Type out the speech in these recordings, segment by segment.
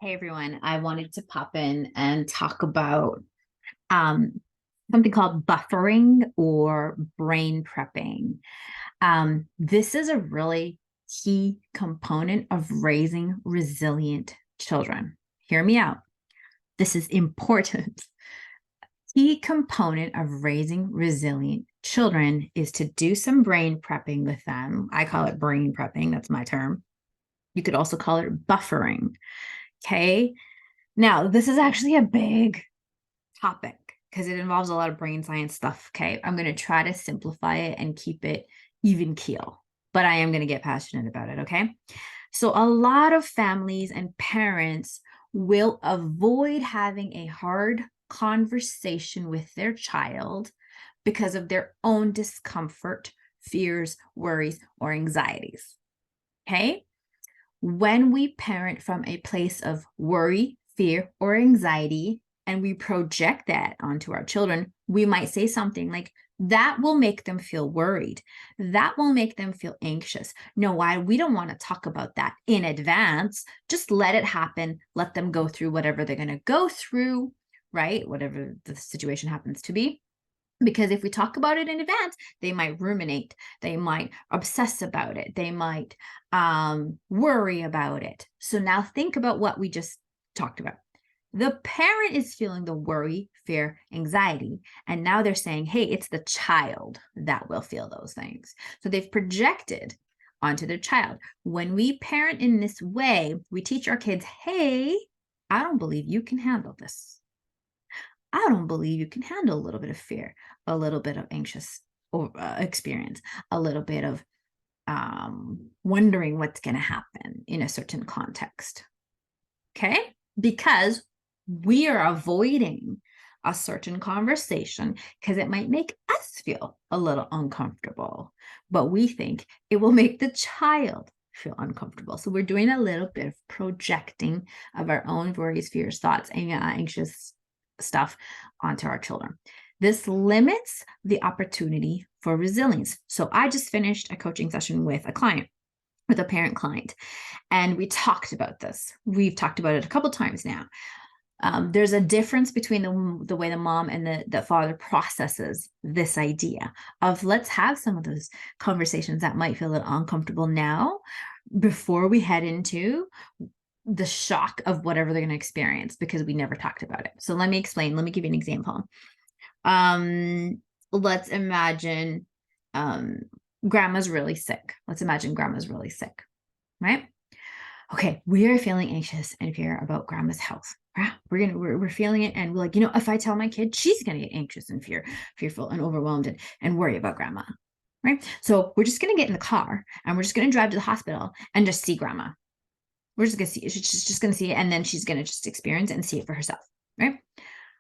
Hey everyone, I wanted to pop in and talk about um, something called buffering or brain prepping. This is a really key component of raising resilient children. Hear me out. This is important. Key component of raising resilient children is to do some brain prepping with them. I call it brain prepping, that's my term. You could also call it buffering. Okay. Now, this is actually a big topic because it involves a lot of brain science stuff. Okay. I'm going to try to simplify it and keep it even keel, but I am going to get passionate about it. Okay. So, a lot of families and parents will avoid having a hard conversation with their child because of their own discomfort, fears, worries, or anxieties. Okay. When we parent from a place of worry, fear, or anxiety, and we project that onto our children, we might say something like, that will make them feel worried. That will make them feel anxious. No, why? We don't want to talk about that in advance. Just let it happen. Let them go through whatever they're going to go through, right? Whatever the situation happens to be. Because if we talk about it in advance, they might ruminate, they might obsess about it, they might worry about it. So now think about what we just talked about. The parent is feeling the worry, fear, anxiety. And now they're saying, hey, it's the child that will feel those things. So they've projected onto their child. When we parent in this way, we teach our kids, hey, I don't believe you can handle this. I don't believe you can handle a little bit of fear, a little bit of anxious experience, a little bit of wondering what's going to happen in a certain context. Okay. Because we are avoiding a certain conversation because it might make us feel a little uncomfortable, but we think it will make the child feel uncomfortable. So we're doing a little bit of projecting of our own worries, fears, thoughts, and anxious stuff onto our children. This limits the opportunity for resilience. So I just finished a coaching session with a client, with a parent client, and we talked about this. We've talked about it a couple times now. There's a difference between the way the mom and the father processes this idea of let's have some of those conversations that might feel a little uncomfortable now before we head into the shock of whatever they're going to experience because we never talked about it. So let me explain. Let me give you an example. Let's imagine grandma's really sick. Let's imagine grandma's really sick, right? Okay, we are feeling anxious and fear about grandma's health. We're feeling it, and we're like, if I tell my kid, she's gonna get anxious and fearful and overwhelmed and worry about grandma, right? So we're just gonna get in the car and we're just gonna drive to the hospital and just see grandma. We're just gonna see it. She's just gonna see it, and then she's gonna just experience and see it for herself, right?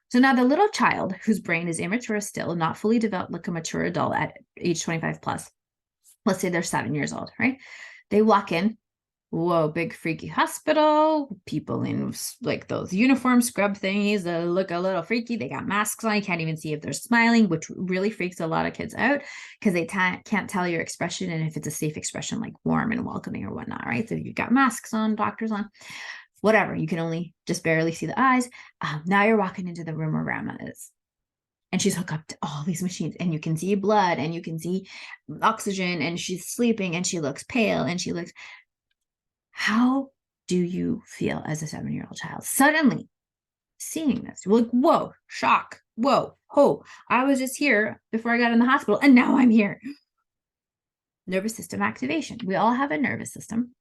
So now the little child whose brain is immature still, not fully developed like a mature adult at age 25 plus, let's say they're 7 years old, right? They walk in, whoa, big freaky hospital, people in like those uniform scrub thingies that look a little freaky. They got masks on. You can't even see if they're smiling, which really freaks a lot of kids out because they can't tell your expression and if it's a safe expression like warm and welcoming or whatnot, right? So you've got masks on, doctors on, whatever. You can only just barely see the eyes. Now you're walking into the room where grandma is. And she's hooked up to all these machines, and you can see blood and you can see oxygen, and she's sleeping and she looks pale and she looks. How do you feel as a 7-year-old child suddenly seeing this? You're like, whoa, shock. Whoa, oh, I was just here before I got in the hospital, and now I'm here. Nervous system activation. We all have a nervous system.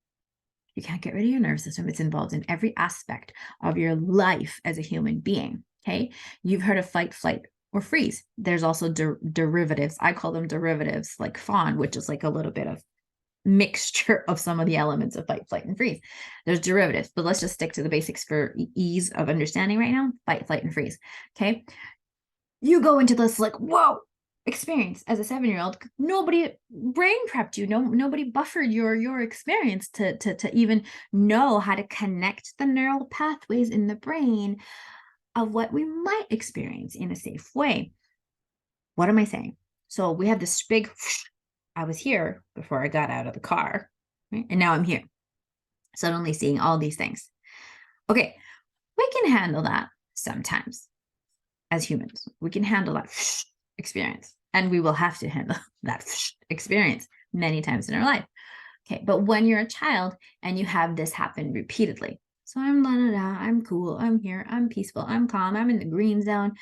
You can't get rid of your nervous system. It's involved in every aspect of your life as a human being. Okay. You've heard of fight, flight, or freeze. There's also derivatives. I call them derivatives, like fawn, which is like a little bit of mixture of some of the elements of fight, flight, and freeze. There's derivatives, but let's just stick to the basics for ease of understanding right now. Fight, flight, and freeze. Okay. You go into this like, whoa, experience as a 7-year-old. Nobody brain prepped you. Nobody buffered your experience to even know how to connect the neural pathways in the brain of what we might experience in a safe way. What am I saying? So we have this big, I was here before I got out of the car, right? And now I'm here, suddenly seeing all these things. Okay, we can handle that sometimes as humans. We can handle that experience, and we will have to handle that experience many times in our life. Okay, but when you're a child and you have this happen repeatedly, so I'm la la la, I'm cool, I'm here, I'm peaceful, I'm calm, I'm in the green zone,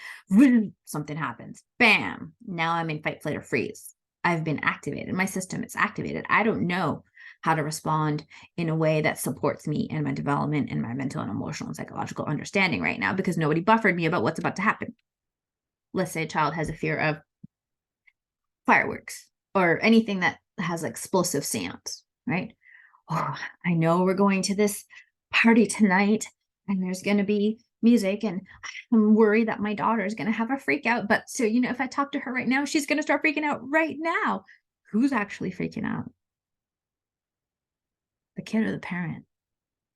something happens, bam, now I'm in fight, flight, or freeze. I've been activated. My system is activated. I don't know how to respond in a way that supports me and my development and my mental and emotional and psychological understanding right now because nobody buffered me about what's about to happen. Let's say a child has a fear of fireworks or anything that has explosive sounds, right? Oh, I know we're going to this party tonight and there's going to be music and I'm worried that my daughter is going to have a freak out. But so, if I talk to her right now, she's going to start freaking out right now. Who's actually freaking out? The kid or the parent?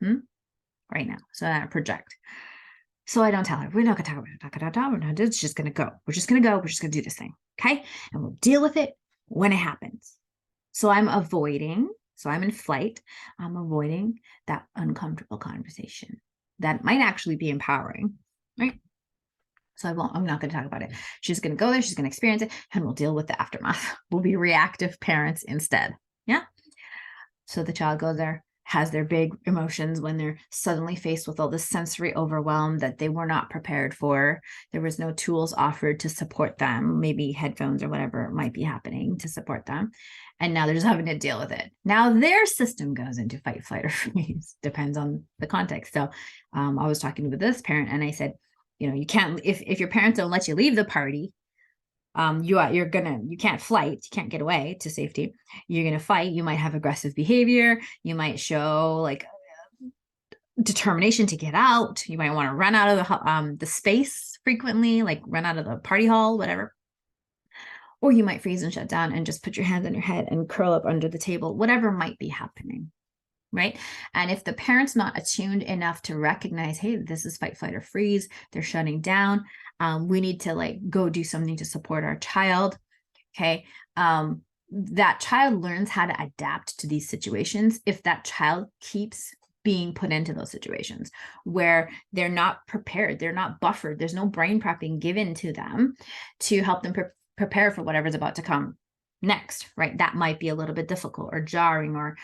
Right now. So I project. So I don't tell her, we're not going to talk about it. We're not, it's just going to go. We're just going to go. We're just going to do this thing. Okay. And we'll deal with it when it happens. So I'm avoiding. So I'm in flight. I'm avoiding that uncomfortable conversation that might actually be empowering. Right. So I'm not going to talk about it. She's going to go there. She's going to experience it and we'll deal with the aftermath. We'll be reactive parents instead. Yeah. So the child goes there, has their big emotions when they're suddenly faced with all this sensory overwhelm that they were not prepared for. There was no tools offered to support them, maybe headphones or whatever might be happening to support them. And now they're just having to deal with it. Now their system goes into fight, flight, or freeze, depends on the context. So I was talking with this parent and I said, you can't, if your parents don't let you leave the party, you can't flight, you can't get away to safety. You're gonna fight. You might have aggressive behavior. You might show like determination to get out. You might want to run out of the space frequently, like run out of the party hall, whatever. Or you might freeze and shut down and just put your hands on your head and curl up under the table, whatever might be happening. Right. And if the parent's not attuned enough to recognize, hey, this is fight, flight, or freeze, they're shutting down. We need to go do something to support our child. Okay. That child learns how to adapt to these situations if that child keeps being put into those situations where they're not prepared, they're not buffered, there's no brain prepping given to them to help them prepare for whatever's about to come next, right? That might be a little bit difficult or jarring or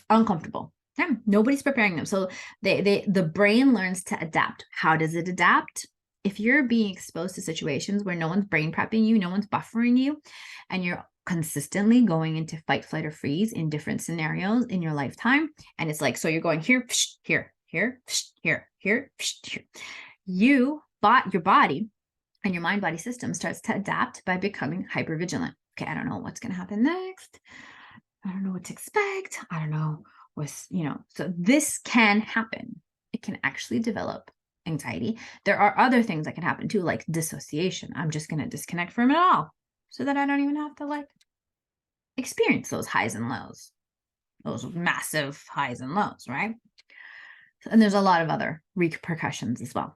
uncomfortable. Yeah, nobody's preparing them. So the brain learns to adapt. How does it adapt? If you're being exposed to situations where no one's brain prepping you, no one's buffering you, and you're consistently going into fight, flight, or freeze in different scenarios in your lifetime, and it's like, so you're going here, here, here, here, here, here. Your body and your mind-body system starts to adapt by becoming hypervigilant. Okay, I don't know what's going to happen next. I don't know what to expect. I don't know so this can happen. It can actually develop anxiety. There are other things that can happen too, like dissociation. I'm just going to disconnect from it all so that I don't even have to experience those highs and lows, those massive highs and lows, right? And there's a lot of other repercussions as well.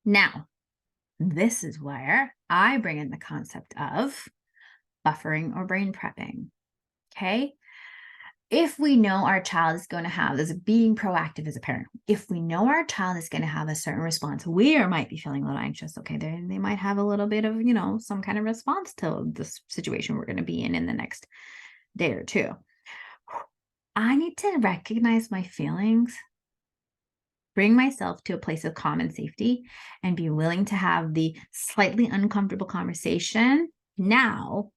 Now, this is where I bring in the concept of buffering or brain prepping. Okay. If we know our child is going to have this, being proactive as a parent, if we know our child is going to have a certain response, we might be feeling a little anxious. Okay, they might have a little bit of, some kind of response to this situation we're going to be in the next day or two. I need to recognize my feelings, bring myself to a place of calm and safety, and be willing to have the slightly uncomfortable conversation now,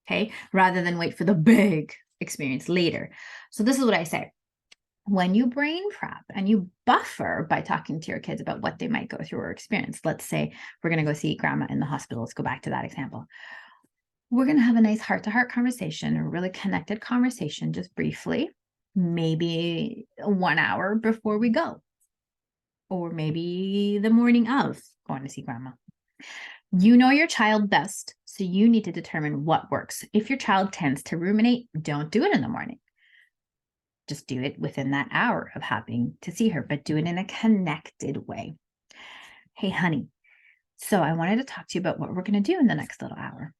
okay, rather than wait for the big experience later. So this is what I say. When you brain prep and you buffer by talking to your kids about what they might go through or experience, let's say we're going to go see grandma in the hospital. Let's go back to that example. We're going to have a nice heart-to-heart conversation, a really connected conversation, just briefly, maybe 1 hour before we go, or maybe the morning of going to see grandma. You know your child best, so you need to determine what works. If your child tends to ruminate, don't do it in the morning. Just do it within that hour of having to see her, but do it in a connected way. Hey, honey, so I wanted to talk to you about what we're going to do in the next little hour.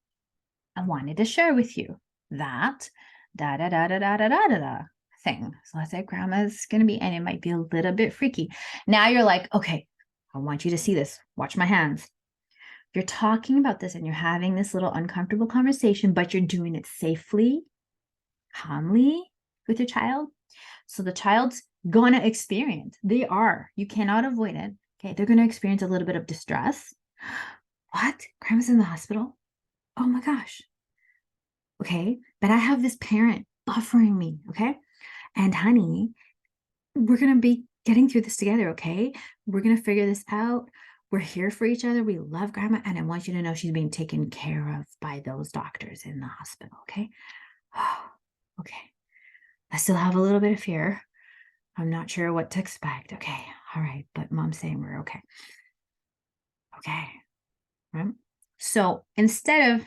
I wanted to share with you that da da da da da da da da. thing. So let's say grandma's going to be, and it might be a little bit freaky. Now you're like, okay, I want you to see this. Watch my hands. You're talking about this and you're having this little uncomfortable conversation, but you're doing it safely, calmly with your child. So the child's going to experience, you cannot avoid it. Okay. They're going to experience a little bit of distress. What? Grandma's in the hospital? Oh my gosh. Okay. But I have this parent buffering me. Okay. And honey, we're going to be getting through this together. Okay. We're going to figure this out. We're here for each other. We love grandma. And I want you to know she's being taken care of by those doctors in the hospital. Okay. Okay. I still have a little bit of fear. I'm not sure what to expect. Okay. All right. But mom's saying we're okay. Okay. Right. So instead of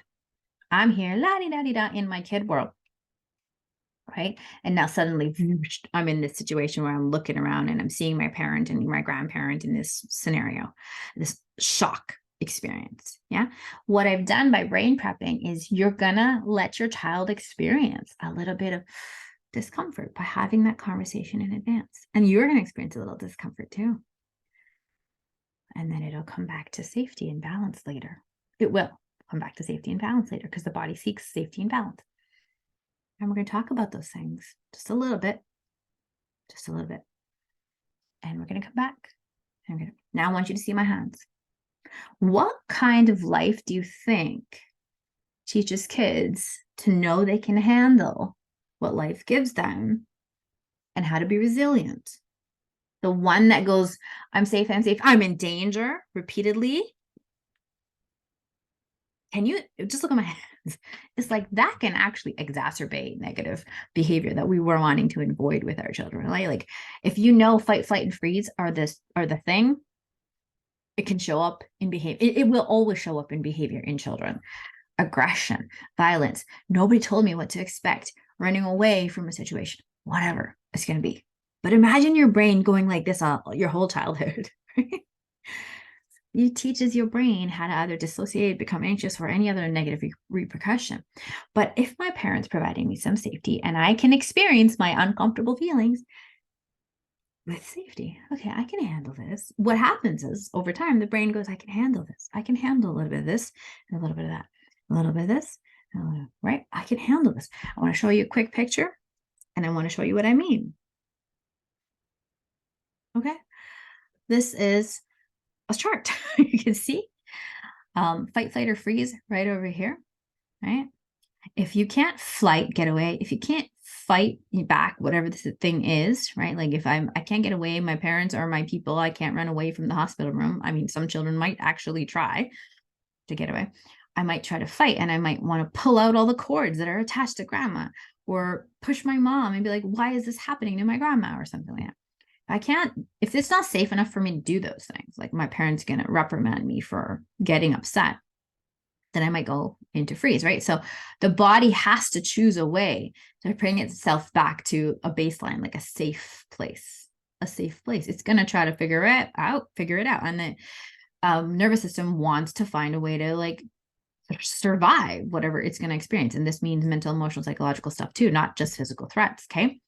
I'm here, la-di-da-di-da in my kid world, right? And now suddenly I'm in this situation where I'm looking around and I'm seeing my parent and my grandparent in this scenario, this shock experience. Yeah. What I've done by brain prepping is you're gonna let your child experience a little bit of discomfort by having that conversation in advance. And you're going to experience a little discomfort too. And then it'll come back to safety and balance later. It will come back to safety and balance later because the body seeks safety and balance. And we're going to talk about those things just a little bit. And we're going to come back. Now I want you to see my hands. What kind of life do you think teaches kids to know they can handle what life gives them and how to be resilient? The one that goes, I'm safe, I'm in danger repeatedly. Can you just look at my hands? It's like that can actually exacerbate negative behavior that we were wanting to avoid with our children. Like if you know fight, flight, and freeze are the thing, it can show up in behavior. It will always show up in behavior in children. Aggression, violence. Nobody told me what to expect. Running away from a situation, whatever it's going to be. But imagine your brain going like this your whole childhood. It teaches your brain how to either dissociate, become anxious, or any other negative repercussion. But if my parents providing me some safety and I can experience my uncomfortable feelings with safety, okay, I can handle this. What happens is over time, the brain goes, I can handle this. I can handle a little bit of this and a little bit of that, a little bit of this, right? I can handle this. I want to show you a quick picture and I want to show you what I mean. Okay. This is a chart. You can see fight, flight, or freeze right over here, right? If you can't flight, get away. If you can't fight back, whatever this thing is, right? Like if I can't get away, my parents or my people, I can't run away from the hospital room. I mean, some children might actually try to get away. I might try to fight and I might want to pull out all the cords that are attached to grandma or push my mom and be like, why is this happening to my grandma or something like that. I can't, if it's not safe enough for me to do those things, like my parents going to reprimand me for getting upset, then I might go into freeze, right? So the body has to choose a way to bring itself back to a baseline, like a safe place, It's going to try to figure it out. And the nervous system wants to find a way to like survive whatever it's going to experience. And this means mental, emotional, psychological stuff too, not just physical threats. Okay.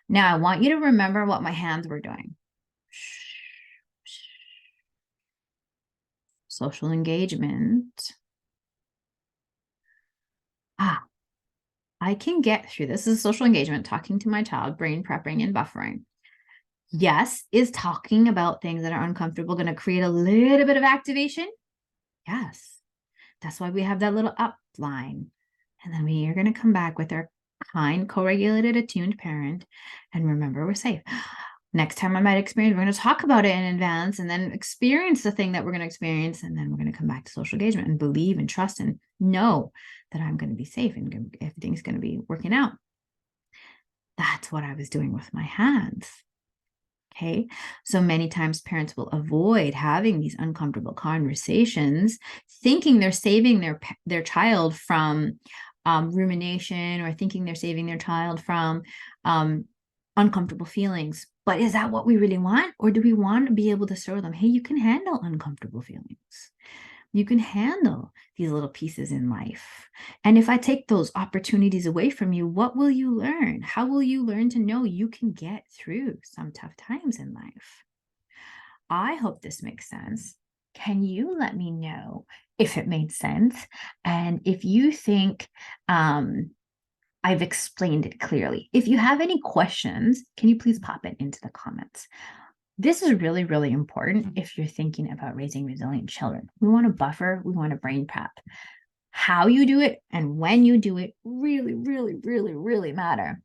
Now I want you to remember what my hands were doing. Social engagement. I can get through this. This is social engagement, talking to my child, brain prepping and buffering. Yes, is talking about things that are uncomfortable going to create a little bit of activation? Yes. That's why we have that little up line. And then we are going to come back with our kind, co-regulated, attuned parent. And remember, we're safe. Next time I might experience, we're going to talk about it in advance and then experience the thing that we're going to experience. And then we're going to come back to social engagement and believe and trust and know that I'm going to be safe and everything's going to be working out. That's what I was doing with my hands. Okay. So many times parents will avoid having these uncomfortable conversations, thinking they're saving their child from rumination or thinking they're saving their child from uncomfortable feelings. But is that what we really want? Or do we want to be able to show them, hey, you can handle uncomfortable feelings? You can handle these little pieces in life. And if I take those opportunities away from you, what will you learn? How will you learn to know you can get through some tough times in life? I hope this makes sense. Can you let me know if it made sense? And if you think I've explained it clearly. If you have any questions, can you please pop it into the comments? This is really, really important if you're thinking about raising resilient children. We want to buffer, we want to brain prep. How you do it and when you do it really, really, really, really matter.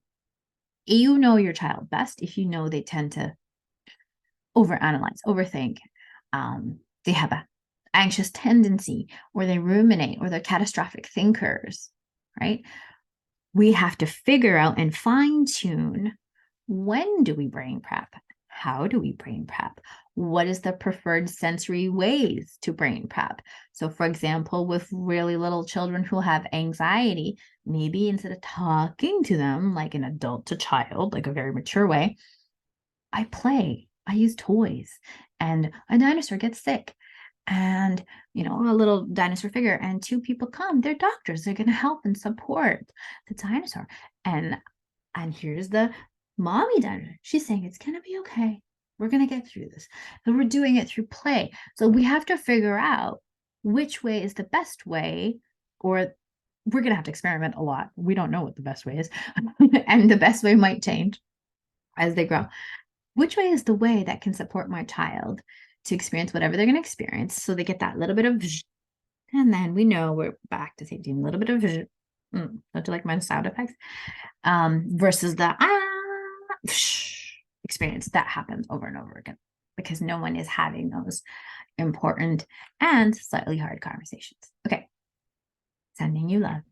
You know your child best if you know they tend to overanalyze, overthink. They have an anxious tendency, or they ruminate, or they're catastrophic thinkers, right? We have to figure out and fine tune, when do we brain prep? How do we brain prep? What is the preferred sensory ways to brain prep? So for example, with really little children who have anxiety, maybe instead of talking to them like an adult to child, like a very mature way, I play, I use toys, and a dinosaur gets sick. And, a little dinosaur figure, and two people come, they're doctors, they're going to help and support the dinosaur. And here's the mommy dinosaur. She's saying it's going to be okay. We're going to get through this. And we're doing it through play. So we have to figure out which way is the best way, or we're going to have to experiment a lot. We don't know what the best way is. And the best way might change as they grow. Which way is the way that can support my child to experience whatever they're going to experience, so they get that little bit of, and then we know we're back to safety, a little bit of, don't you like my sound effects? Versus the experience that happens over and over again, because no one is having those important and slightly hard conversations. Okay, sending you love.